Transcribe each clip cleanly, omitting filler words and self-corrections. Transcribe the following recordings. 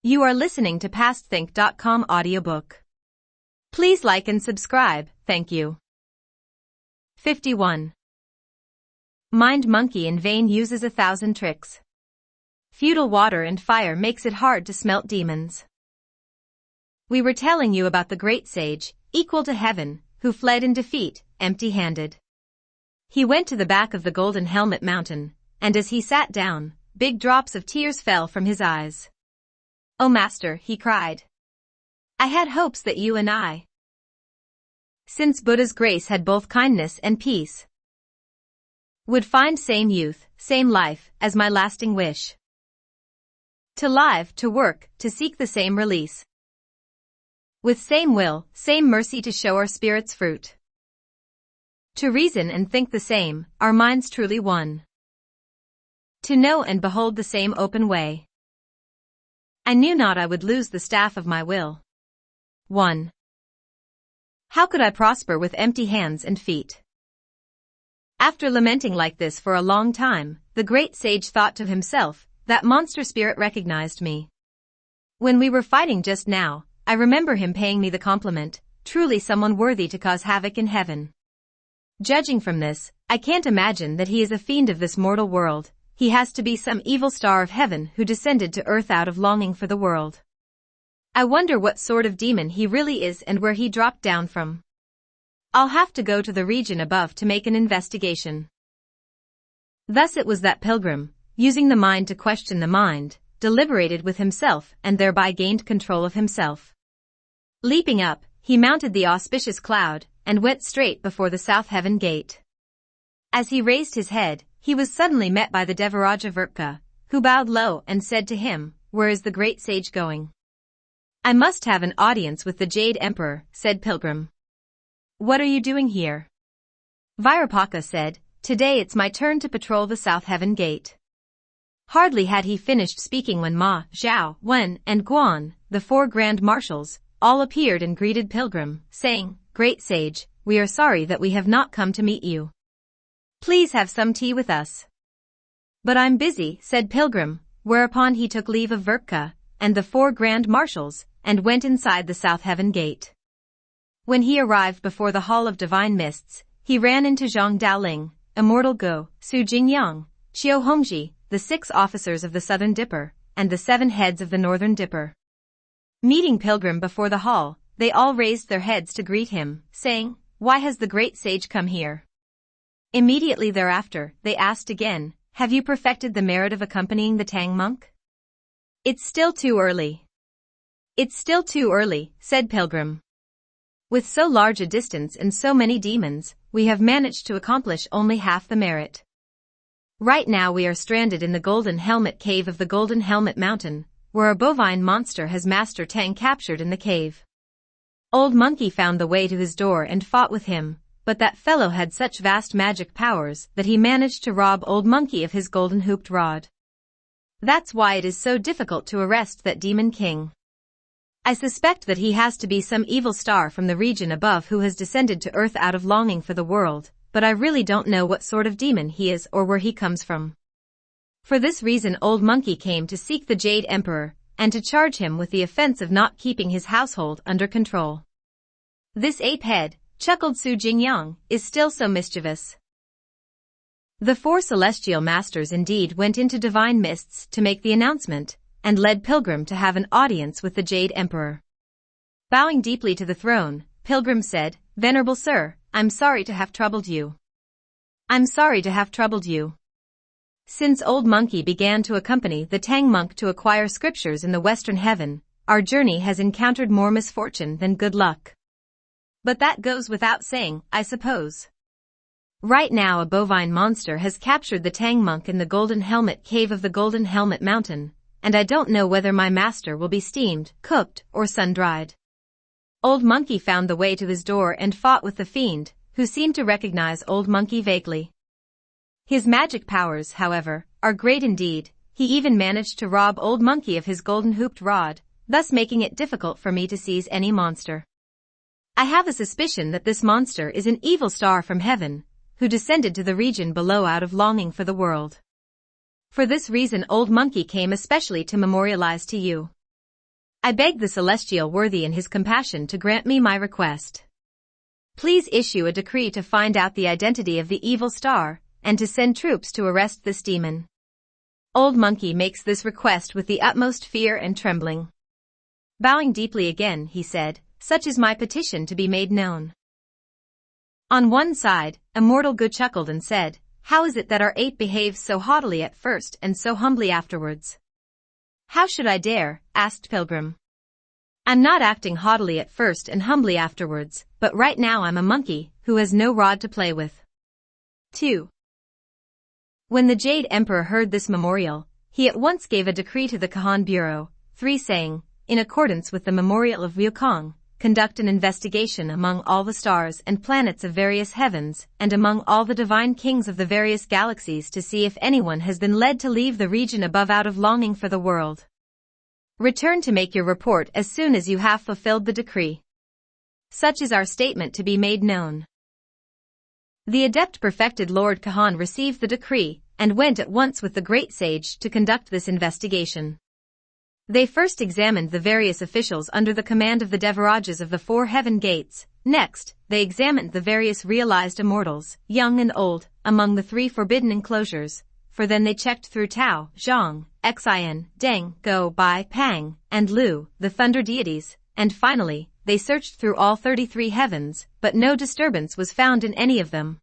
You are listening to PastThink.com audiobook. Please like and subscribe, thank you. 51. Mind monkey in vain uses 1,000 tricks. Feudal water and fire makes it hard to smelt demons. We were telling you about the great sage, equal to heaven, who fled in defeat, empty-handed. He went to the back of the Golden Helmet Mountain, and as he sat down, big drops of tears fell from his eyes. "Oh Master," he cried. "I had hopes that you and I, since Buddha's grace had both kindness and peace, would find same youth, same life, as my lasting wish. To live, to work, to seek the same release. With same will, same mercy to show our spirit's fruit. To reason and think the same, our minds truly one. To know and behold the same open way. I knew not I would lose the staff of my will. 1. How could I prosper with empty hands and feet?" After lamenting like this for a long time, the great sage thought to himself, "That monster spirit recognized me. When we were fighting just now, I remember him paying me the compliment, truly someone worthy to cause havoc in heaven. Judging from this, I can't imagine that he is a fiend of this mortal world. He has to be some evil star of heaven who descended to earth out of longing for the world. I wonder what sort of demon he really is and where he dropped down from. I'll have to go to the region above to make an investigation." Thus it was that Pilgrim, using the mind to question the mind, deliberated with himself and thereby gained control of himself. Leaping up, he mounted the auspicious cloud and went straight before the south heaven gate. As he raised his head, he was suddenly met by the Devaraja Verka, who bowed low and said to him, "Where is the great sage going?" "I must have an audience with the Jade Emperor," said Pilgrim. "What are you doing here?" Virapaka said, "Today it's my turn to patrol the South Heaven Gate." Hardly had he finished speaking when Ma, Zhao, Wen, and Guan, the 4 grand marshals, all appeared and greeted Pilgrim, saying, "Great sage, we are sorry that we have not come to meet you. Please have some tea with us." "But I'm busy," said Pilgrim, whereupon he took leave of Verka and the 4 grand marshals and went inside the South Heaven Gate. When he arrived before the Hall of Divine Mists, he ran into Zhang Daoling, Immortal Go, Su Jingyang, Xiao Hongji, the 6 officers of the Southern Dipper, and the 7 heads of the Northern Dipper. Meeting Pilgrim before the hall, they all raised their heads to greet him, saying, "Why has the great sage come here?" Immediately thereafter, they asked again, "Have you perfected the merit of accompanying the Tang monk?" "It's still too early." "It's still too early," said Pilgrim. "With so large a distance and so many demons, we have managed to accomplish only half the merit. Right now we are stranded in the Golden Helmet Cave of the Golden Helmet Mountain, where a bovine monster has Master Tang captured in the cave. Old Monkey found the way to his door and fought with him, but that fellow had such vast magic powers that he managed to rob Old Monkey of his golden hooped rod. That's why it is so difficult to arrest that demon king. I suspect that he has to be some evil star from the region above who has descended to earth out of longing for the world, but I really don't know what sort of demon he is or where he comes from. For this reason Old Monkey came to seek the Jade Emperor, and to charge him with the offense of not keeping his household under control. This ape head," chuckled Su Jingyang, "is still so mischievous." The 4 celestial masters indeed went into divine mists to make the announcement, and led Pilgrim to have an audience with the Jade Emperor. Bowing deeply to the throne, Pilgrim said, "Venerable sir, I'm sorry to have troubled you. I'm sorry to have troubled you. Since Old Monkey began to accompany the Tang monk to acquire scriptures in the Western Heaven, our journey has encountered more misfortune than good luck. But that goes without saying, I suppose. Right now a bovine monster has captured the Tang monk in the Golden Helmet Cave of the Golden Helmet Mountain, and I don't know whether my master will be steamed, cooked, or sun-dried." Old Monkey found the way to his door and fought with the fiend, who seemed to recognize Old Monkey vaguely. His magic powers, however, are great indeed. He even managed to rob Old Monkey of his golden hooped rod, thus making it difficult for me to seize any monster. I have a suspicion that this monster is an evil star from heaven, who descended to the region below out of longing for the world. For this reason Old Monkey came especially to memorialize to you. I beg the celestial worthy in his compassion to grant me my request. Please issue a decree to find out the identity of the evil star, and to send troops to arrest this demon. Old Monkey makes this request with the utmost fear and trembling. Bowing deeply again, he said, "Such is my petition to be made known." On one side, Immortal Gu chuckled and said, "How is it that our ape behaves so haughtily at first and so humbly afterwards?" "How should I dare?" asked Pilgrim. "I'm not acting haughtily at first and humbly afterwards, but right now I'm a monkey who has no rod to play with." 2. When the Jade Emperor heard this memorial, he at once gave a decree to the Kahan Bureau, 3 saying, in accordance with the memorial of Wu Cheng'en, conduct an investigation among all the stars and planets of various heavens and among all the divine kings of the various galaxies to see if anyone has been led to leave the region above out of longing for the world. Return to make your report as soon as you have fulfilled the decree. Such is our statement to be made known. The adept perfected Lord Kahan received the decree and went at once with the great sage to conduct this investigation. They first examined the various officials under the command of the Devarajas of the 4 heaven gates. Next, they examined the various realized immortals, young and old, among the 3 forbidden enclosures, for then they checked through Tao, Zhang, Xian, Deng, Go, Bai, Pang, and Lu, the thunder deities, and finally, they searched through all 33 heavens, but no disturbance was found in any of them.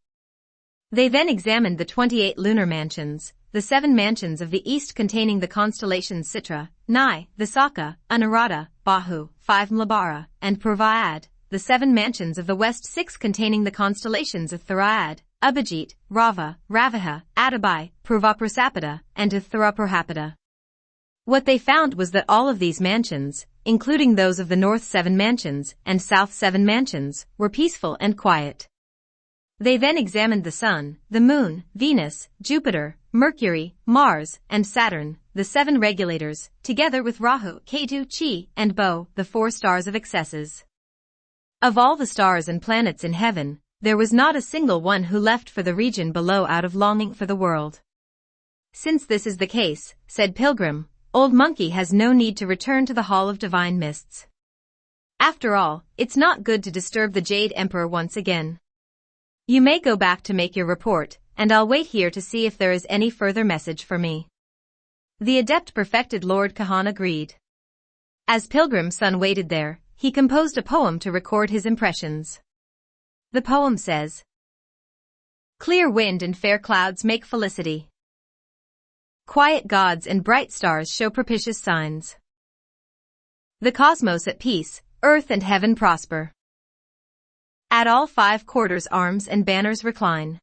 They then examined the 28 lunar mansions, the 7 mansions of the east containing the constellations Citra, Nai, Visakha, Anuradha, Bahu, 5 Mlabara, and Purvayad, the 7 mansions of the west 6 containing the constellations of Thurayad, Abhijit, Rava, Raviha, Adabai, Purvaprasapada, and Uttaraprahapada. What they found was that all of these mansions, including those of the north 7 mansions and south 7 mansions, were peaceful and quiet. They then examined the Sun, the Moon, Venus, Jupiter, Mercury, Mars, and Saturn, the 7 regulators, together with Rahu, Ketu, Chi, and Bo, the 4 stars of excesses. Of all the stars and planets in heaven, there was not a single one who left for the region below out of longing for the world. Since this is the case, said Pilgrim, Old Monkey has no need to return to the Hall of Divine Mists. After all, it's not good to disturb the Jade Emperor once again. You may go back to make your report, and I'll wait here to see if there is any further message for me. The adept perfected Lord Kahan agreed. As Pilgrim's son waited there, he composed a poem to record his impressions. The poem says, "Clear wind and fair clouds make felicity. Quiet gods and bright stars show propitious signs. The cosmos at peace, earth and heaven prosper. At all 5 quarters arms and banners recline."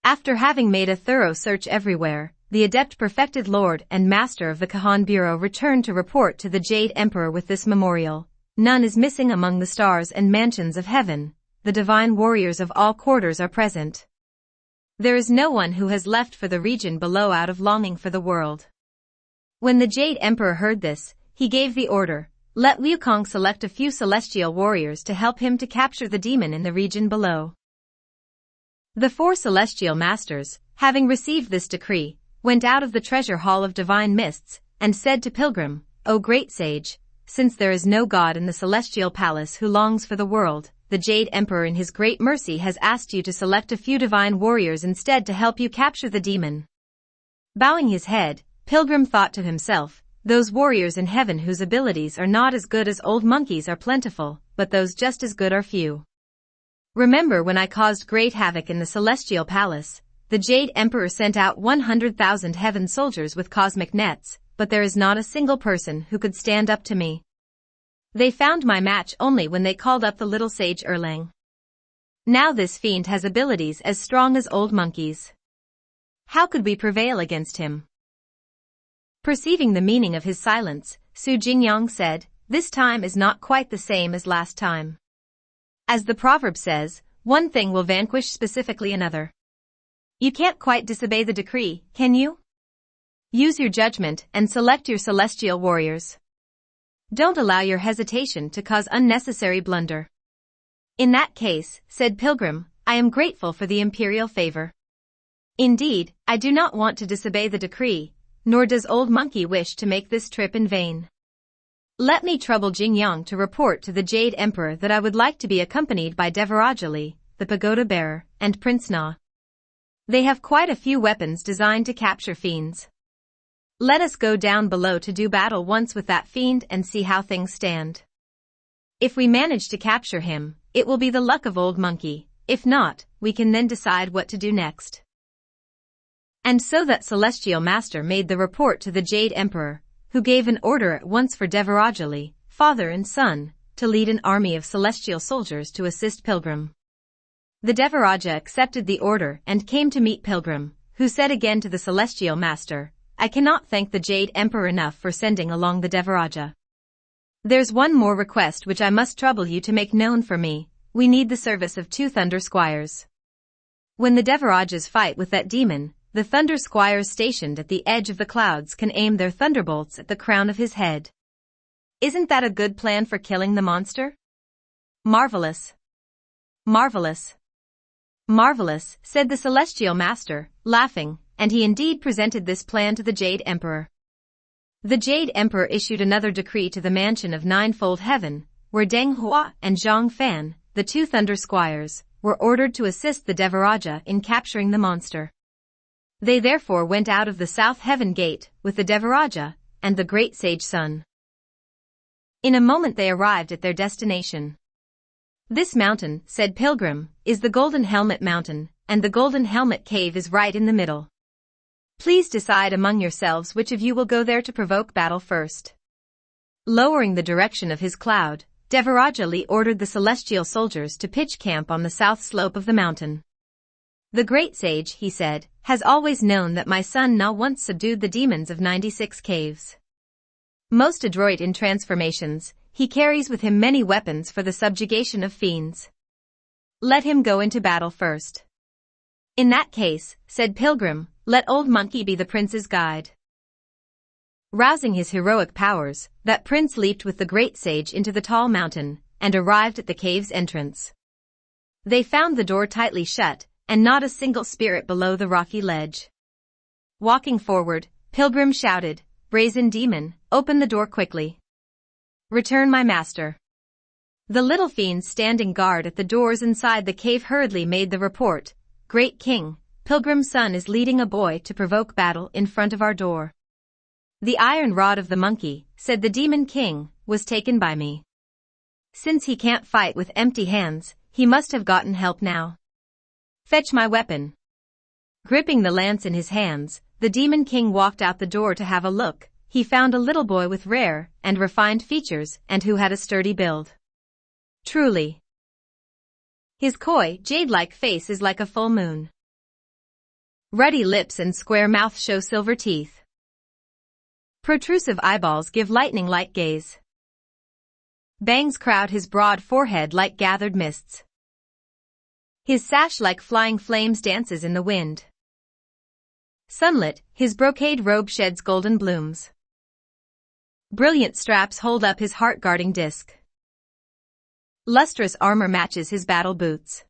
After having made a thorough search everywhere, the adept perfected Lord and Master of the Kahan Bureau returned to report to the Jade Emperor with this memorial. None is missing among the stars and mansions of heaven. The divine warriors of all quarters are present. There is no one who has left for the region below out of longing for the world. When the Jade Emperor heard this, he gave the order, "Let Liu Kong select a few celestial warriors to help him to capture the demon in the region below." The 4 celestial masters, having received this decree, went out of the treasure hall of divine mists, and said to Pilgrim, "O great sage, since there is no god in the celestial palace who longs for the world, the Jade Emperor in his great mercy has asked you to select a few divine warriors instead to help you capture the demon." Bowing his head, Pilgrim thought to himself, "Those warriors in heaven whose abilities are not as good as Old Monkey's are plentiful, but those just as good are few. Remember when I caused great havoc in the celestial palace, the Jade Emperor sent out 100,000 heaven soldiers with cosmic nets, but there is not a single person who could stand up to me. They found my match only when they called up the little sage Erlang. Now this fiend has abilities as strong as Old Monkey's. How could we prevail against him?" Perceiving the meaning of his silence, Su Jingyang said, "This time is not quite the same as last time. As the proverb says, one thing will vanquish specifically another. You can't quite disobey the decree, can you? Use your judgment and select your celestial warriors. Don't allow your hesitation to cause unnecessary blunder." "In that case," said Pilgrim, "I am grateful for the imperial favor. Indeed, I do not want to disobey the decree, nor does Old Monkey wish to make this trip in vain." Let me trouble Jingyang to report to the Jade Emperor that I would like to be accompanied by Devarajali, the pagoda bearer, and Prince Na. They have quite a few weapons designed to capture fiends. Let us go down below to do battle once with that fiend and see how things stand. If we manage to capture him, it will be the luck of Old Monkey. If not, we can then decide what to do next. And so that Celestial Master made the report to the Jade Emperor, who gave an order at once for Devarajali, father and son, to lead an army of celestial soldiers to assist Pilgrim. The Devaraja accepted the order and came to meet Pilgrim, who said again to the Celestial Master, I cannot thank the Jade Emperor enough for sending along the Devaraja. There's one more request which I must trouble you to make known for me. We need the service of 2 Thunder Squires. When the Devarajas fight with that demon, the Thunder Squires stationed at the edge of the clouds can aim their thunderbolts at the crown of his head. Isn't that a good plan for killing the monster? Marvelous. Marvelous. Marvelous, said the Celestial Master, laughing, and he indeed presented this plan to the Jade Emperor. The Jade Emperor issued another decree to the mansion of Ninefold Heaven, where Deng Hua and Zhang Fan, the 2 Thunder Squires, were ordered to assist the Devaraja in capturing the monster. They therefore went out of the South Heaven Gate, with the Devaraja, and the Great Sage Sun. In a moment they arrived at their destination. This mountain, said Pilgrim, is the Golden Helmet Mountain, and the Golden Helmet Cave is right in the middle. Please decide among yourselves which of you will go there to provoke battle first. Lowering the direction of his cloud, Devarajali ordered the celestial soldiers to pitch camp on the south slope of the mountain. The great sage, he said, has always known that my son Na once subdued the demons of 96 caves. Most adroit in transformations, he carries with him many weapons for the subjugation of fiends. Let him go into battle first. In that case, said Pilgrim, let Old Monkey be the prince's guide. Rousing his heroic powers, that prince leaped with the great sage into the tall mountain, and arrived at the cave's entrance. They found the door tightly shut, and not a single spirit below the rocky ledge. Walking forward, Pilgrim shouted, Brazen demon, open the door quickly. Return my master. The little fiends standing guard at the doors inside the cave hurriedly made the report, Great King, Pilgrim's son is leading a boy to provoke battle in front of our door. The iron rod of the monkey, said the Demon King, was taken by me. Since he can't fight with empty hands, he must have gotten help now. Fetch my weapon. Gripping the lance in his hands, the Demon King walked out the door to have a look. He found a little boy with rare and refined features and who had a sturdy build. Truly. His coy, jade-like face is like a full moon. Ruddy lips and square mouth show silver teeth. Protrusive eyeballs give lightning-like gaze. Bangs crowd his broad forehead like gathered mists. His sash like flying flames dances in the wind. Sunlit, his brocade robe sheds golden blooms. Brilliant straps hold up his heart-guarding disc. Lustrous armor matches his battle boots.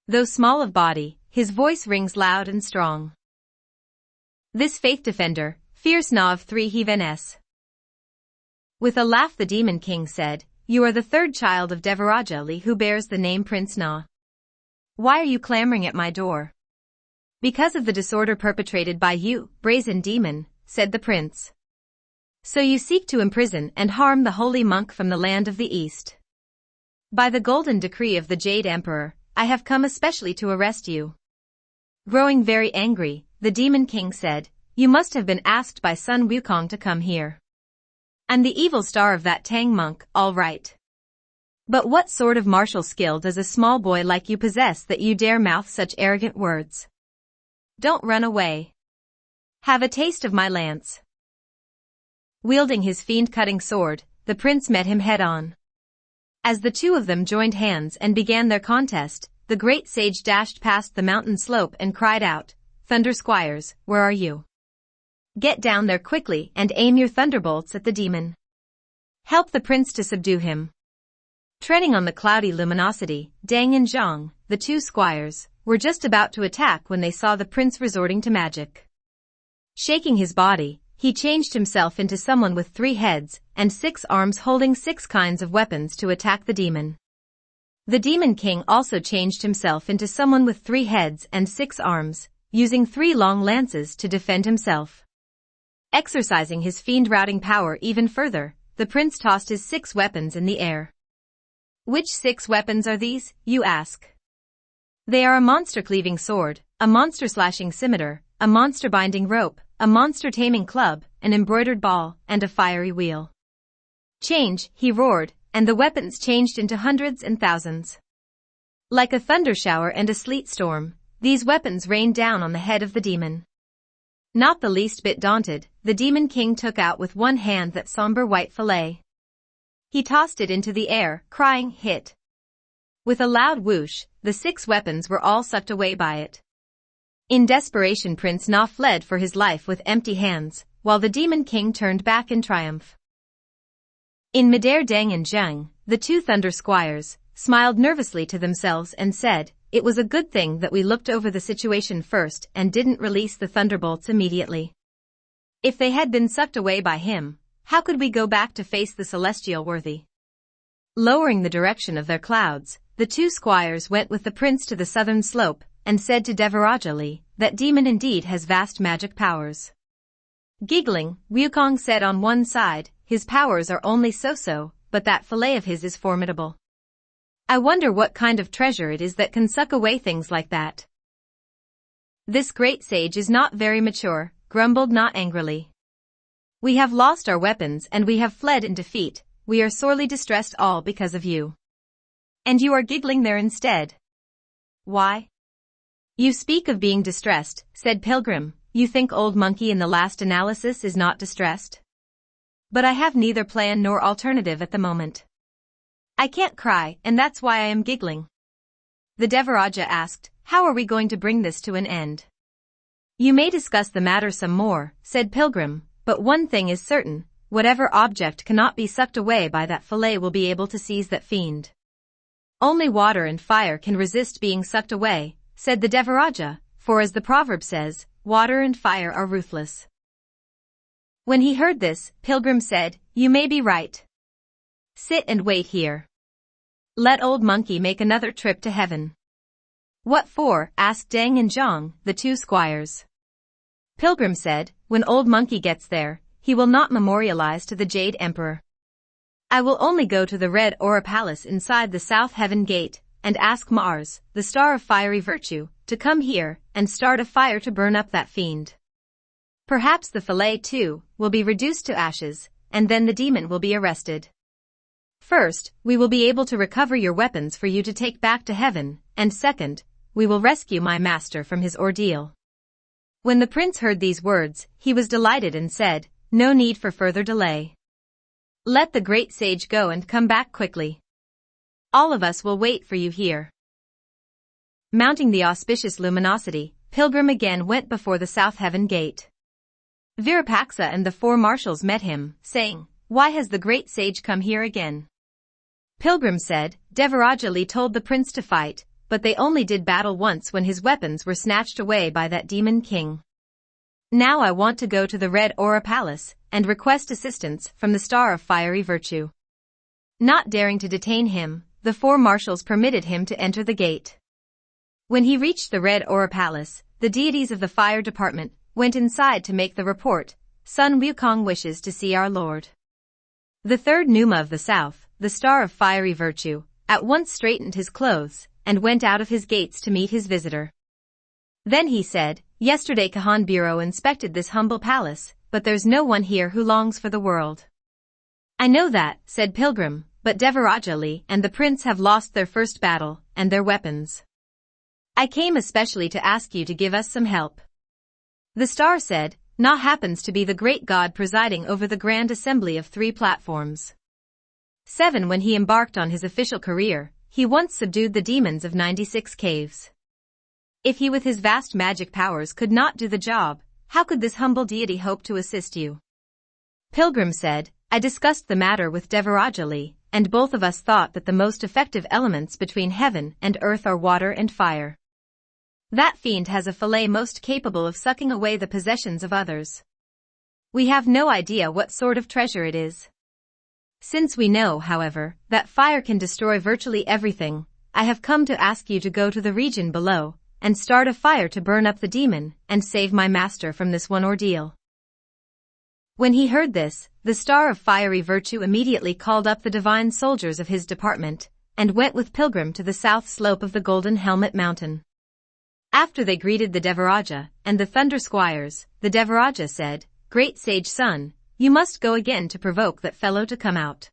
Though small of body, his voice rings loud and strong. This faith defender, fierce Na of 3 Heaven-s. With a laugh the Demon King said, You are the third child of Devarajali who bears the name Prince Na. Why are you clamoring at my door? Because of the disorder perpetrated by you, brazen demon, said the prince. So you seek to imprison and harm the holy monk from the land of the east. By the golden decree of the Jade Emperor, I have come especially to arrest you. Growing very angry, the Demon King said, You must have been asked by Sun Wukong to come here. I'm the evil star of that Tang monk, all right. But what sort of martial skill does a small boy like you possess that you dare mouth such arrogant words? Don't run away. Have a taste of my lance. Wielding his fiend-cutting sword, the prince met him head-on. As the two of them joined hands and began their contest, the great sage dashed past the mountain slope and cried out, Thunder Squires, where are you? Get down there quickly and aim your thunderbolts at the demon. Help the prince to subdue him. Treading on the cloudy luminosity, Deng and Zhang, the 2 squires, were just about to attack when they saw the prince resorting to magic. Shaking his body, he changed himself into someone with 3 heads and 6 arms holding 6 kinds of weapons to attack the demon. The Demon King also changed himself into someone with 3 heads and 6 arms, using 3 long lances to defend himself. Exercising his fiend-routing power even further, the prince tossed his 6 weapons in the air. Which 6 weapons are these, you ask? They are a monster-cleaving sword, a monster-slashing scimitar, a monster-binding rope, a monster-taming club, an embroidered ball, and a fiery wheel. Change, he roared, and the weapons changed into hundreds and thousands. Like a thunder shower and a sleet storm, these weapons rained down on the head of the demon. Not the least bit daunted, the Demon King took out with one hand that somber white fillet. He tossed it into the air, crying, "Hit!" With a loud whoosh, the 6 weapons were all sucked away by it. In desperation, Prince Na fled for his life with empty hands, while the Demon King turned back in triumph. In midair, Deng and Zheng, the 2 thunder squires, smiled nervously to themselves and said, "It was a good thing that we looked over the situation first and didn't release the thunderbolts immediately. If they had been sucked away by him, how could we go back to face the celestial worthy?" Lowering the direction of their clouds, the 2 squires went with the prince to the southern slope and said to Devarajali, "That demon indeed has vast magic powers." Giggling, Wukong said on one side, "His powers are only so-so, but that fillet of his is formidable. I wonder what kind of treasure it is that can suck away things like that." "This great sage is not very mature," grumbled Na angrily. "We have lost our weapons and we have fled in defeat. We are sorely distressed all because of you. And you are giggling there instead. Why?" "You speak of being distressed," said Pilgrim. "You think old monkey in the last analysis is not distressed? But I have neither plan nor alternative at the moment. I can't cry, and that's why I am giggling." The Devaraja asked, "How are we going to bring this to an end?" "You may discuss the matter some more," said Pilgrim, "but one thing is certain, whatever object cannot be sucked away by that fillet will be able to seize that fiend." "Only water and fire can resist being sucked away," said the Devaraja, "for as the proverb says, water and fire are ruthless." When he heard this, Pilgrim said, "You may be right. Sit and wait here. Let old monkey make another trip to heaven." "What for?" asked Deng and Zhang, the 2 squires. Pilgrim said, "When old monkey gets there, he will not memorialize to the Jade Emperor. I will only go to the Red Aura Palace inside the South Heaven Gate, and ask Mars, the star of fiery virtue, to come here and start a fire to burn up that fiend. Perhaps the fillet, too, will be reduced to ashes, and then the demon will be arrested. First, we will be able to recover your weapons for you to take back to heaven, and second, we will rescue my master from his ordeal." When the prince heard these words, he was delighted and said, "No need for further delay. Let the great sage go and come back quickly. All of us will wait for you here." Mounting the auspicious luminosity, Pilgrim again went before the South Heaven Gate. Virapaksa and the 4 marshals met him, saying, "Why has the great sage come here again?" Pilgrim said, "Devarajali told the prince to fight, but they only did battle once when his weapons were snatched away by that Demon King. Now I want to go to the Red Aura Palace and request assistance from the Star of Fiery Virtue." Not daring to detain him, the 4 marshals permitted him to enter the gate. When he reached the Red Aura Palace, the deities of the fire department went inside to make the report, "Sun Wukong wishes to see our lord." The 3rd Numa of the South, the Star of Fiery Virtue, at once straightened his clothes and went out of his gates to meet his visitor. Then he said, "Yesterday Kahan Bureau inspected this humble palace, but there's no one here who longs for the world." "I know that," said Pilgrim, "but Devarajali and the prince have lost their first battle and their weapons. I came especially to ask you to give us some help." The star said, "Na happens to be the great god presiding over the grand assembly of 3 platforms. 7 When he embarked on his official career, he once subdued the demons of 96 caves. If he with his vast magic powers could not do the job, how could this humble deity hope to assist you?" Pilgrim said, "I discussed the matter with Devarajali, and both of us thought that the most effective elements between heaven and earth are water and fire. That fiend has a fillet most capable of sucking away the possessions of others. We have no idea what sort of treasure it is. Since we know, however, that fire can destroy virtually everything, I have come to ask you to go to the region below and start a fire to burn up the demon and save my master from this one ordeal." When he heard this, the star of fiery virtue immediately called up the divine soldiers of his department and went with Pilgrim to the south slope of the Golden Helmet Mountain. After they greeted the Devaraja and the Thunder Squires, the Devaraja said, "Great sage son, you must go again to provoke that fellow to come out.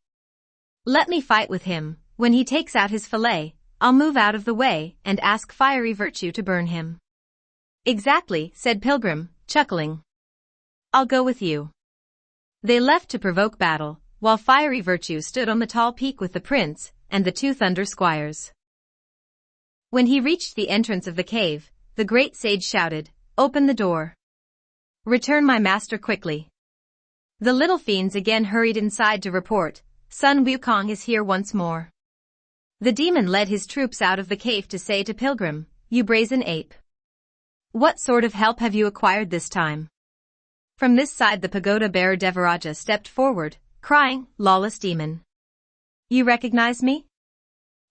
Let me fight with him. When he takes out his fillet, I'll move out of the way and ask fiery virtue to burn him." "Exactly," said Pilgrim, chuckling. "I'll go with you." They left to provoke battle, while fiery virtue stood on the tall peak with the prince and the two Thunder Squires. When he reached the entrance of the cave, the great sage shouted, "Open the door. Return my master quickly." The little fiends again hurried inside to report, "Sun Wukong is here once more." The demon led his troops out of the cave to say to Pilgrim, "You brazen ape. What sort of help have you acquired this time?" From this side the pagoda bearer Devaraja stepped forward, crying, "Lawless demon. You recognize me?"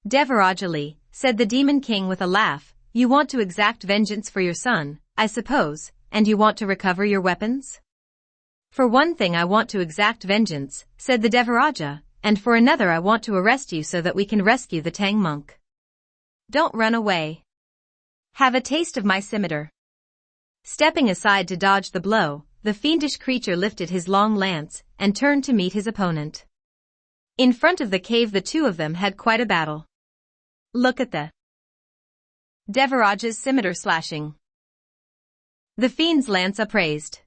"Devaraja Li," said the demon king with a laugh, "you want to exact vengeance for your son, I suppose, and you want to recover your weapons?" "For one thing I want to exact vengeance," said the Devaraja, "and for another I want to arrest you so that we can rescue the Tang monk. Don't run away. Have a taste of my scimitar." Stepping aside to dodge the blow, the fiendish creature lifted his long lance and turned to meet his opponent. In front of the cave the two of them had quite a battle. Look at the Devaraja's scimitar slashing. The fiend's lance upraised.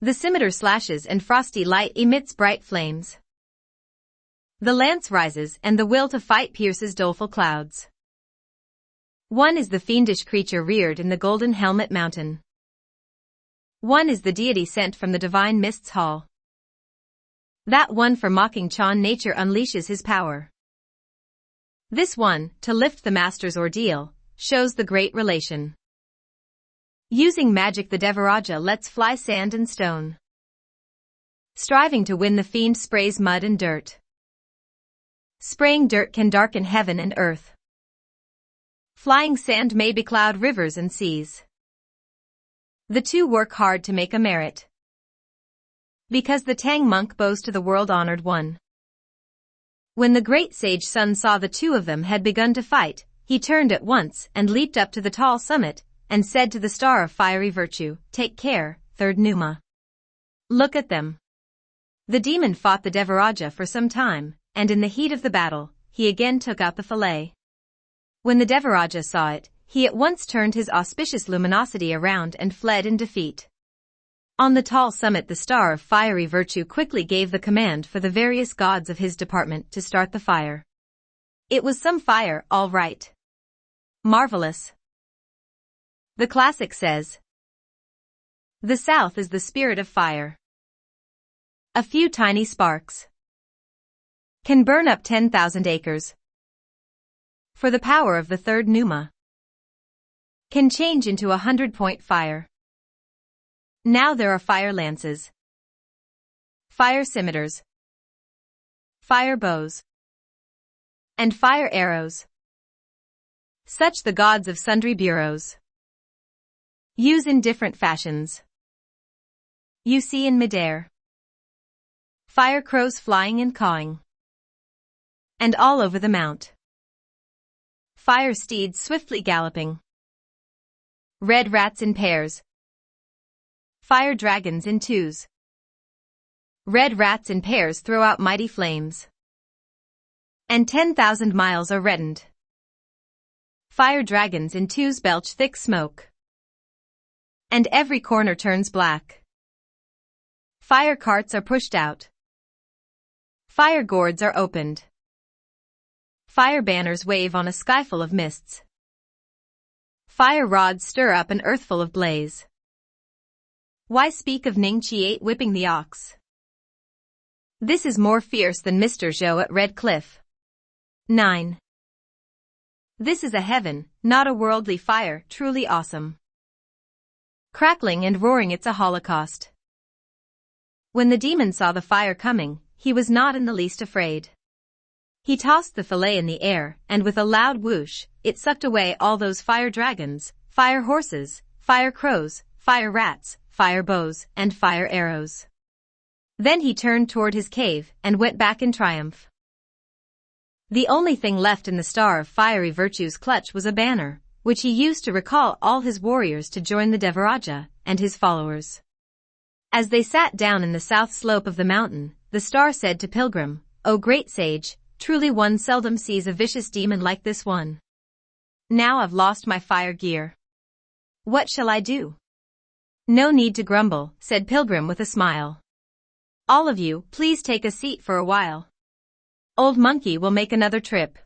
The scimitar slashes and frosty light emits bright flames. The lance rises and the will to fight pierces doleful clouds. One is the fiendish creature reared in the Golden Helmet Mountain. One is the deity sent from the divine mists hall. That one for mocking Chan nature unleashes his power. This one, to lift the master's ordeal, shows the great relation. Using magic the Devaraja lets fly sand and stone. Striving to win the fiend sprays mud and dirt. Spraying dirt can darken heaven and earth. Flying sand may becloud rivers and seas. The two work hard to make a merit. Because the Tang monk bows to the world-honored one. When the great sage Sun saw the two of them had begun to fight, he turned at once and leaped up to the tall summit and said to the star of fiery virtue, "Take care, third Numa. Look at them." The demon fought the Devaraja for some time, and in the heat of the battle, he again took out the fillet. When the Devaraja saw it, he at once turned his auspicious luminosity around and fled in defeat. On the tall summit the star of fiery virtue quickly gave the command for the various gods of his department to start the fire. It was some fire, all right. Marvelous. The classic says, "The south is the spirit of fire. A few tiny sparks can burn up 10,000 acres. For the power of the third Numa can change into 100-point fire. Now there are fire lances, fire scimitars, fire bows, and fire arrows. Such the gods of sundry bureaus use in different fashions. You see in midair fire crows flying and cawing, and all over the mount fire steeds swiftly galloping, red rats in pairs, fire dragons in twos. Red rats in pairs throw out mighty flames, and 10,000 miles are reddened. Fire dragons in twos belch thick smoke, and every corner turns black. Fire carts are pushed out. Fire gourds are opened. Fire banners wave on a skyful of mists. Fire rods stir up an earthful of blaze. Why speak of Ning Chi-8 whipping the ox? This is more fierce than Mr. Zhou at Red Cliff. 9. This is a heaven, not a worldly fire, truly awesome. Crackling and roaring, it's a holocaust. When the demon saw the fire coming, he was not in the least afraid. He tossed the fillet in the air, and with a loud whoosh, it sucked away all those fire dragons, fire horses, fire crows, fire rats, fire bows, and fire arrows. Then he turned toward his cave and went back in triumph. The only thing left in the Star of Fiery Virtue's clutch was a banner, which he used to recall all his warriors to join the Devaraja and his followers. As they sat down in the south slope of the mountain, the star said to Pilgrim, "O great sage, truly one seldom sees a vicious demon like this one. Now I've lost my fire gear. What shall I do?" "No need to grumble," said Pilgrim with a smile. "All of you, please take a seat for a while. Old Monkey will make another trip."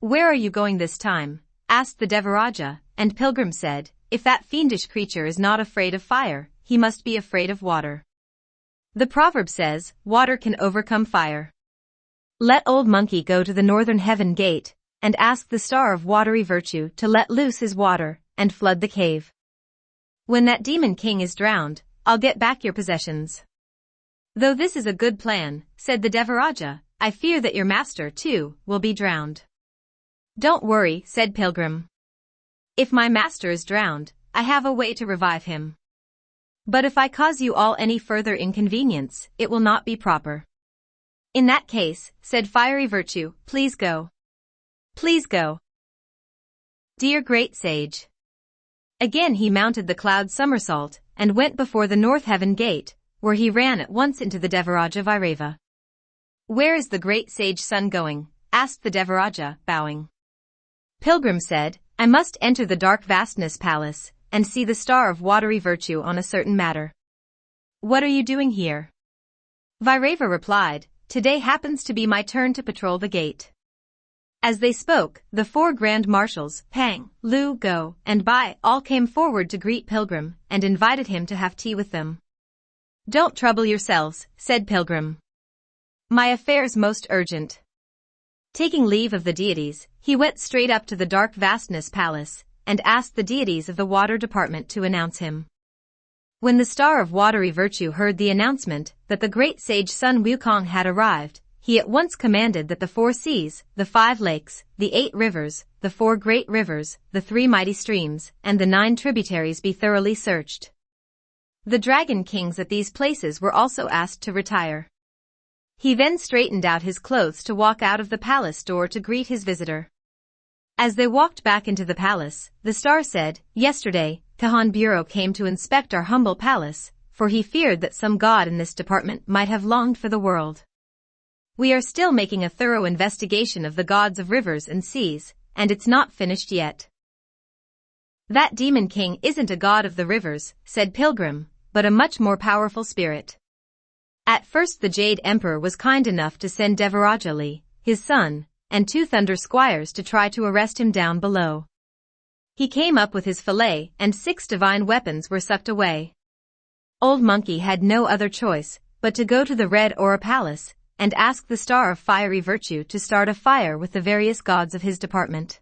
"Where are you going this time?" asked the Devaraja, and Pilgrim said, "If that fiendish creature is not afraid of fire, he must be afraid of water. The proverb says, water can overcome fire. Let Old Monkey go to the northern heaven gate, and ask the Star of Watery Virtue to let loose his water, and flood the cave. When that demon king is drowned, I'll get back your possessions." "Though this is a good plan," said the Devaraja, "I fear that your master, too, will be drowned." "Don't worry," said Pilgrim. "If my master is drowned, I have a way to revive him. But if I cause you all any further inconvenience, it will not be proper." "In that case," said Fiery Virtue, "please go. Please go. Dear great sage." Again he mounted the cloud somersault, and went before the north heaven gate, where he ran at once into the Devaraja Vairava. "Where is the great sage son going?" asked the Devaraja, bowing. Pilgrim said, "I must enter the dark vastness palace, and see the Star of Watery Virtue on a certain matter." "What are you doing here?" Vairava replied, "Today happens to be my turn to patrol the gate." As they spoke, the four grand marshals, Pang, Lu, Go, and Bai, all came forward to greet Pilgrim, and invited him to have tea with them. "Don't trouble yourselves," said Pilgrim. "My affair's most urgent." Taking leave of the deities, he went straight up to the dark vastness palace, and asked the deities of the water department to announce him. When the Star of Watery Virtue heard the announcement that the great sage Sun Wukong had arrived, he at once commanded that the 4 seas, the 5 lakes, the 8 rivers, the 4 great rivers, the 3 mighty streams, and the 9 tributaries be thoroughly searched. The dragon kings at these places were also asked to retire. He then straightened out his clothes to walk out of the palace door to greet his visitor. As they walked back into the palace, the star said, "Yesterday, Kahan Bureau came to inspect our humble palace, for he feared that some god in this department might have longed for the world. We are still making a thorough investigation of the gods of rivers and seas, and it's not finished yet." "That demon king isn't a god of the rivers," said Pilgrim, "but a much more powerful spirit. At first the Jade Emperor was kind enough to send Devarajali, his son, and 2 thunder squires to try to arrest him down below. He came up with his fillet, and 6 divine weapons were sucked away. Old Monkey had no other choice but to go to the Red Aura Palace and ask the Star of Fiery Virtue to start a fire with the various gods of his department.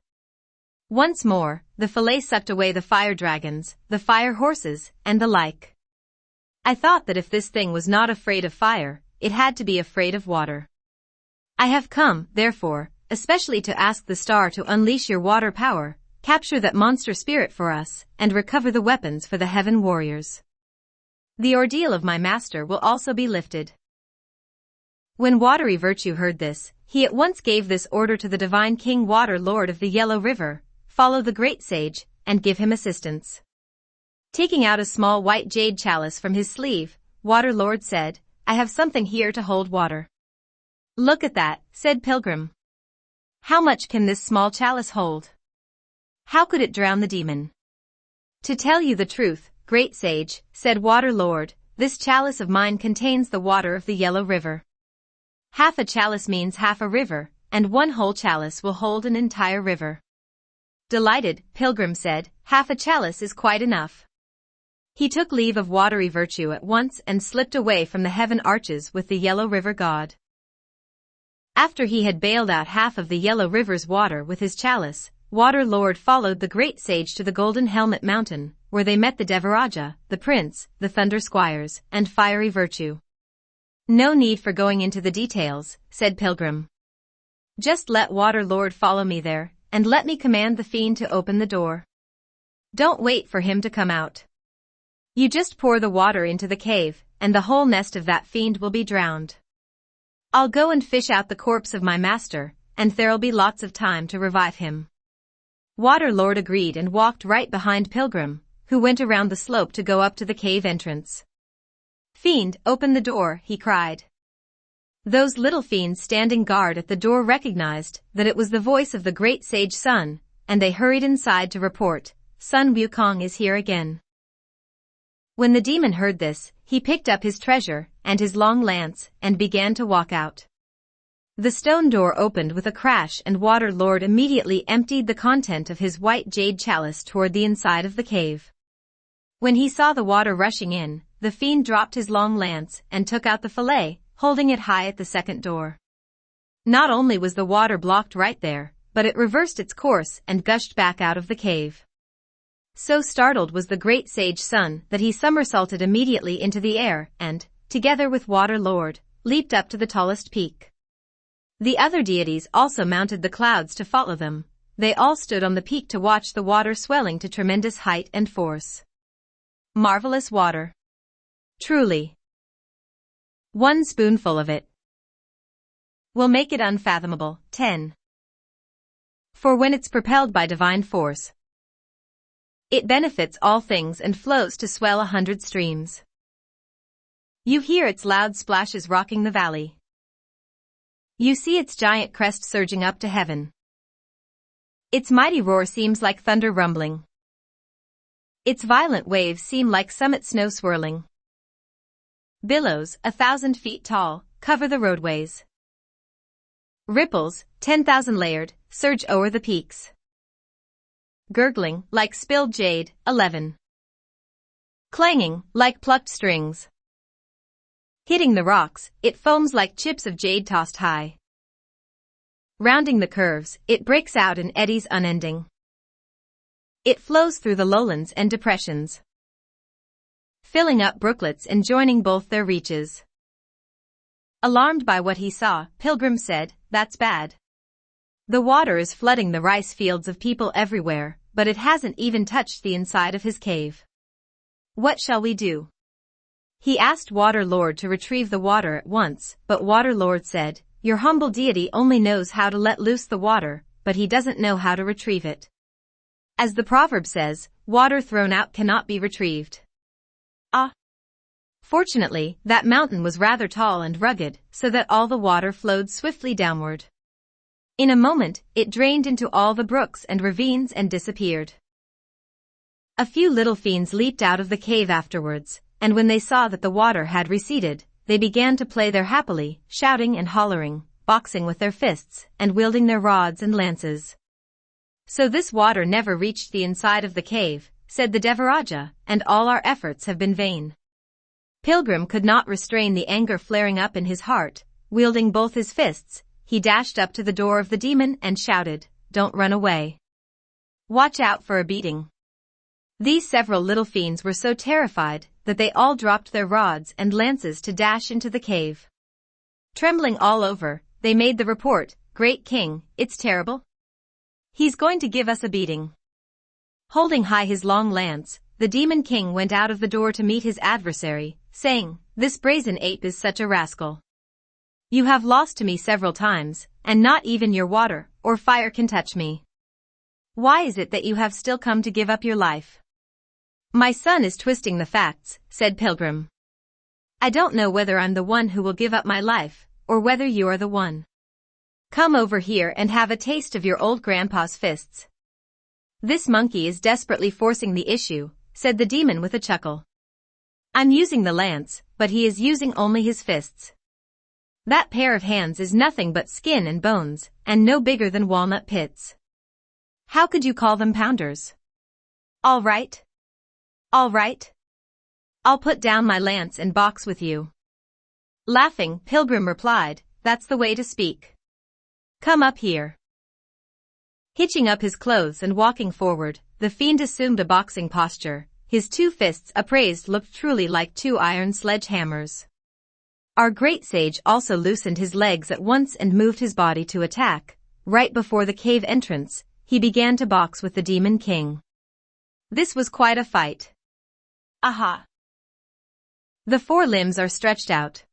Once more, the fillet sucked away the fire dragons, the fire horses, and the like. I thought that if this thing was not afraid of fire, it had to be afraid of water. I have come, therefore, especially to ask the star to unleash your water power, capture that monster spirit for us, and recover the weapons for the heaven warriors. The ordeal of my master will also be lifted." When Watery Virtue heard this, he at once gave this order to the divine King Water Lord of the Yellow River, "Follow the great sage, and give him assistance." Taking out a small white jade chalice from his sleeve, Water Lord said, "I have something here to hold water." "Look at that," said Pilgrim. "How much can this small chalice hold? How could it drown the demon?" "To tell you the truth, great sage," said Water Lord, "this chalice of mine contains the water of the Yellow River. Half a chalice means half a river, and 1 whole chalice will hold an entire river." Delighted, Pilgrim said, "Half a chalice is quite enough." He took leave of Watery Virtue at once and slipped away from the heaven arches with the Yellow River god. After he had bailed out half of the Yellow River's water with his chalice, Water Lord followed the great sage to the Golden Helmet Mountain, where they met the Devaraja, the Prince, the Thunder Squires, and Fiery Virtue. No need for going into the details, said Pilgrim. Just let Water Lord follow me there, and let me command the fiend to open the door. Don't wait for him to come out. You just pour the water into the cave, and the whole nest of that fiend will be drowned. I'll go and fish out the corpse of my master, and there'll be lots of time to revive him. Water Lord agreed and walked right behind Pilgrim, who went around the slope to go up to the cave entrance. Fiend, open the door, he cried. Those little fiends standing guard at the door recognized that it was the voice of the great sage Sun, and they hurried inside to report, Sun Wukong is here again. When the demon heard this, he picked up his treasure and his long lance and began to walk out. The stone door opened with a crash and Water Lord immediately emptied the content of his white jade chalice toward the inside of the cave. When he saw the water rushing in, the fiend dropped his long lance and took out the fillet, holding it high at the second door. Not only was the water blocked right there, but it reversed its course and gushed back out of the cave. So startled was the great sage Sun that he somersaulted immediately into the air and, together with Water Lord, leaped up to the tallest peak. The other deities also mounted the clouds to follow them. They all stood on the peak to watch the water swelling to tremendous height and force. Marvelous water. Truly. One spoonful of it will make it unfathomable. 10. For when it's propelled by divine force, it benefits all things and flows to swell 100 streams. You hear its loud splashes rocking the valley. You see its giant crest surging up to heaven. Its mighty roar seems like thunder rumbling. Its violent waves seem like summit snow swirling. Billows, 1,000 feet tall, cover the roadways. Ripples, 10,000 layered, surge o'er the peaks. Gurgling, like spilled jade, 11. Clanging, like plucked strings. Hitting the rocks, it foams like chips of jade tossed high. Rounding the curves, it breaks out in eddies unending. It flows through the lowlands and depressions, filling up brooklets and joining both their reaches. Alarmed by what he saw, Pilgrim said, "That's bad. The water is flooding the rice fields of people everywhere, but it hasn't even touched the inside of his cave. What shall we do?" He asked Water Lord to retrieve the water at once, but Water Lord said, "Your humble deity only knows how to let loose the water, but he doesn't know how to retrieve it. As the proverb says, water thrown out cannot be retrieved." Ah! Fortunately, that mountain was rather tall and rugged, so that all the water flowed swiftly downward. In a moment, it drained into all the brooks and ravines and disappeared. A few little fiends leaped out of the cave afterwards, and when they saw that the water had receded, they began to play there happily, shouting and hollering, boxing with their fists, and wielding their rods and lances. "So this water never reached the inside of the cave," said the Devaraja, "and all our efforts have been vain." Pilgrim could not restrain the anger flaring up in his heart. Wielding both his fists, he dashed up to the door of the demon and shouted, "Don't run away. Watch out for a beating." These several little fiends were so terrified that they all dropped their rods and lances to dash into the cave. Trembling all over, they made the report, "Great King, it's terrible. He's going to give us a beating." Holding high his long lance, the Demon King went out of the door to meet his adversary, saying, "This brazen ape is such a rascal. You have lost to me several times, and not even your water or fire can touch me. Why is it that you have still come to give up your life?" "My son is twisting the facts," said Pilgrim. "I don't know whether I'm the one who will give up my life, or whether you are the one. Come over here and have a taste of your old grandpa's fists." "This monkey is desperately forcing the issue," said the demon with a chuckle. "I'm using the lance, but he is using only his fists. That pair of hands is nothing but skin and bones, and no bigger than walnut pits. How could you call them pounders?" "All right. All right. I'll put down my lance and box with you." Laughing, Pilgrim replied, "That's the way to speak. Come up here." Hitching up his clothes and walking forward, the fiend assumed a boxing posture. His two fists upraised looked truly like two iron sledgehammers. Our great sage also loosened his legs at once and moved his body to attack. Right before the cave entrance, he began to box with the Demon King. This was quite a fight. Aha! The four limbs are stretched out.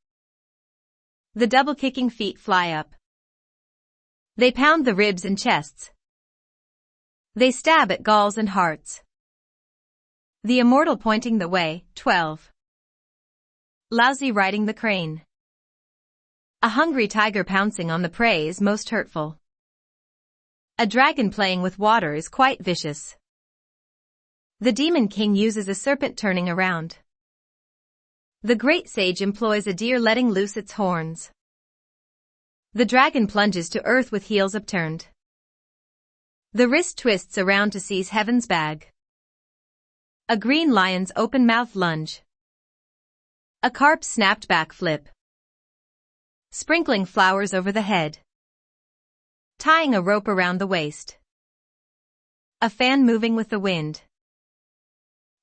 The double-kicking feet fly up. They pound the ribs and chests. They stab at galls and hearts. The immortal pointing the way. 12. Lousy riding the crane. A hungry tiger pouncing on the prey is most hurtful. A dragon playing with water is quite vicious. The Demon King uses a serpent turning around. The great sage employs a deer letting loose its horns. The dragon plunges to earth with heels upturned. The wrist twists around to seize heaven's bag. A green lion's open-mouthed lunge. A carp's snapped back flip. Sprinkling flowers over the head. Tying a rope around the waist. A fan moving with the wind.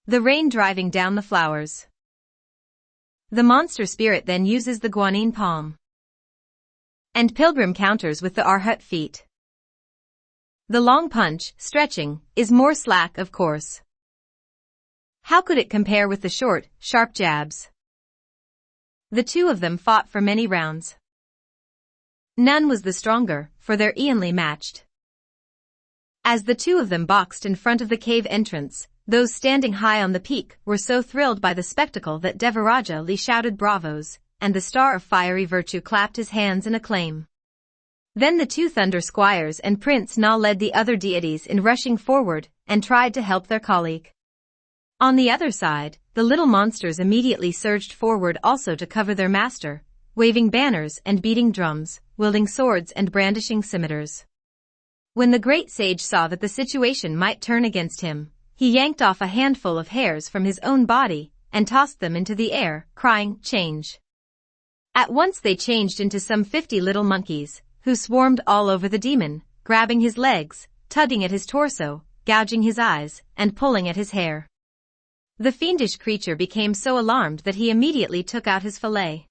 The rain driving down the flowers. The monster spirit then uses the guanine palm. And pilgrim counters with the arhat feet. The long punch, stretching, is more slack of course. How could it compare with the short, sharp jabs? The two of them fought for many rounds. None was the stronger, for they're evenly matched. As the two of them boxed in front of the cave entrance, those standing high on the peak were so thrilled by the spectacle that Devaraja Li shouted bravos, and the star of fiery virtue clapped his hands in acclaim. Then the two Thunder Squires and Prince Na led the other deities in rushing forward and tried to help their colleague. On the other side, the little monsters immediately surged forward also to cover their master, waving banners and beating drums, wielding swords and brandishing scimitars. When the great sage saw that the situation might turn against him, he yanked off a handful of hairs from his own body and tossed them into the air, crying, "Change." At once they changed into some 50 little monkeys, who swarmed all over the demon, grabbing his legs, tugging at his torso, gouging his eyes, and pulling at his hair. The fiendish creature became so alarmed that he immediately took out his fillet.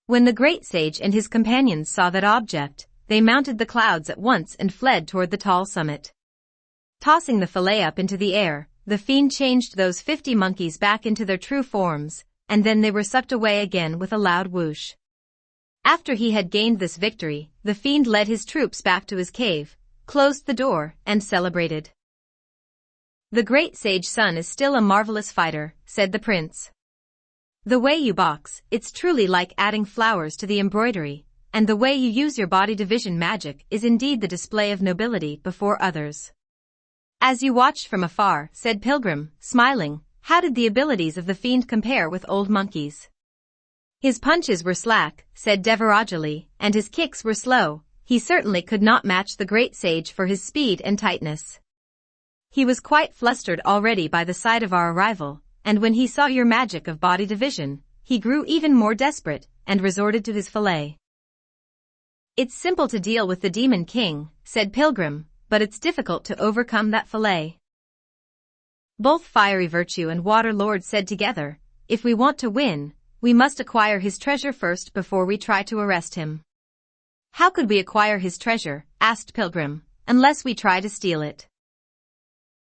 When the great sage and his companions saw that object, they mounted the clouds at once and fled toward the tall summit. Tossing the fillet up into the air, the fiend changed those 50 monkeys back into their true forms, and then they were sucked away again with a loud whoosh. After he had gained this victory, the fiend led his troops back to his cave, closed the door, and celebrated. "The great sage son is still a marvelous fighter," said the prince. "The way you box, it's truly like adding flowers to the embroidery, and the way you use your body division magic is indeed the display of nobility before others." "As you watched from afar," said Pilgrim, smiling, "how did the abilities of the fiend compare with old monkeys?" "His punches were slack," said Devarajali, "and his kicks were slow. He certainly could not match the great sage for his speed and tightness. He was quite flustered already by the sight of our arrival, and when he saw your magic of body division, he grew even more desperate, and resorted to his fillet." "It's simple to deal with the Demon King," said Pilgrim, "but it's difficult to overcome that fillet." Both Fiery Virtue and Water Lord said together, "If we want to win, we must acquire his treasure first before we try to arrest him." "How could we acquire his treasure," asked Pilgrim, "unless we try to steal it?"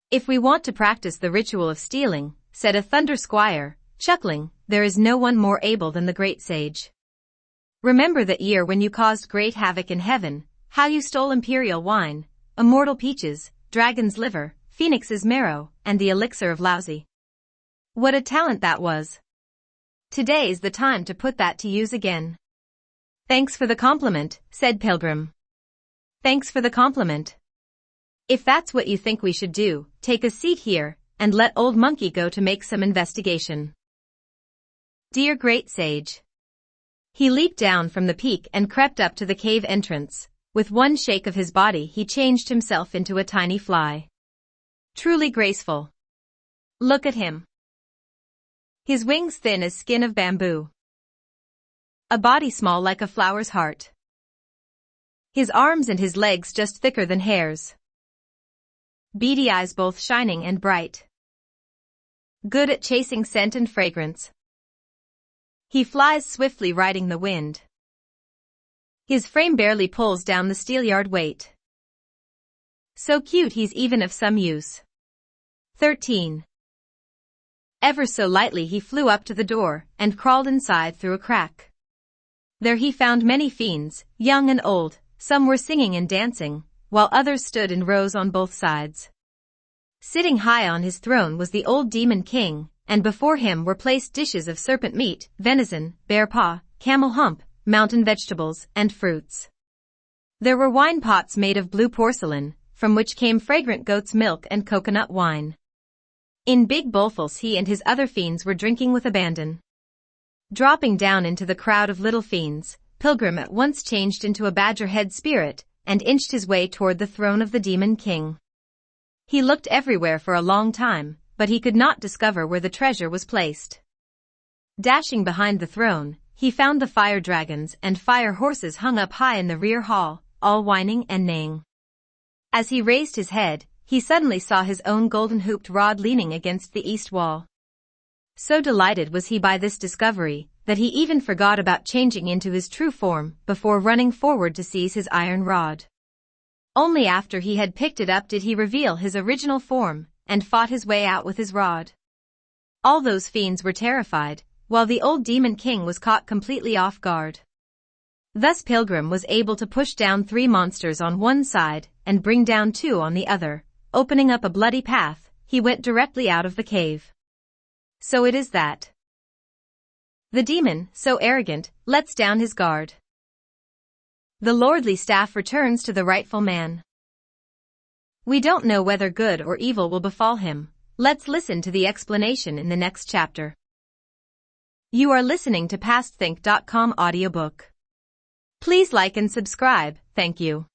"If we want to practice the ritual of stealing," said a Thunder Squire, chuckling, "there is no one more able than the great sage. Remember that year when you caused great havoc in heaven, how you stole imperial wine, immortal peaches, dragon's liver, phoenix's marrow, and the elixir of Lousy. What a talent that was! Today is the time to put that to use again." "Thanks for the compliment," said Pilgrim. "Thanks for the compliment. If that's what you think we should do, take a seat here, and let Old Monkey go to make some investigation." "Dear great sage." He leaped down from the peak and crept up to the cave entrance. With one shake of his body he changed himself into a tiny fly. Truly graceful. Look at him. His wings thin as skin of bamboo. A body small like a flower's heart. His arms and his legs just thicker than hairs. Beady eyes both shining and bright. Good at chasing scent and fragrance. He flies swiftly riding the wind. His frame barely pulls down the steelyard weight. So cute he's even of some use. 13. Ever so lightly he flew up to the door and crawled inside through a crack. There he found many fiends, young and old. Some were singing and dancing, while others stood in rows on both sides. Sitting high on his throne was the old demon king, and before him were placed dishes of serpent meat, venison, bear paw, camel hump, mountain vegetables, and fruits. There were wine pots made of blue porcelain, from which came fragrant goat's milk and coconut wine. In big bowlfuls he and his other fiends were drinking with abandon. Dropping down into the crowd of little fiends, Pilgrim at once changed into a badger-head spirit and inched his way toward the throne of the demon king. He looked everywhere for a long time, but he could not discover where the treasure was placed. Dashing behind the throne, he found the fire dragons and fire horses hung up high in the rear hall, all whining and neighing. As he raised his head, he suddenly saw his own golden-hooped rod leaning against the east wall. So delighted was he by this discovery, that he even forgot about changing into his true form before running forward to seize his iron rod. Only after he had picked it up did he reveal his original form, and fought his way out with his rod. All those fiends were terrified, while the old demon king was caught completely off guard. Thus Pilgrim was able to push down 3 monsters on one side and bring down 2 on the other. Opening up a bloody path, he went directly out of the cave. So it is that the demon, so arrogant, lets down his guard. The lordly staff returns to the rightful man. We don't know whether good or evil will befall him. Let's listen to the explanation in the next chapter. You are listening to PastThink.com audiobook. Please like and subscribe, thank you.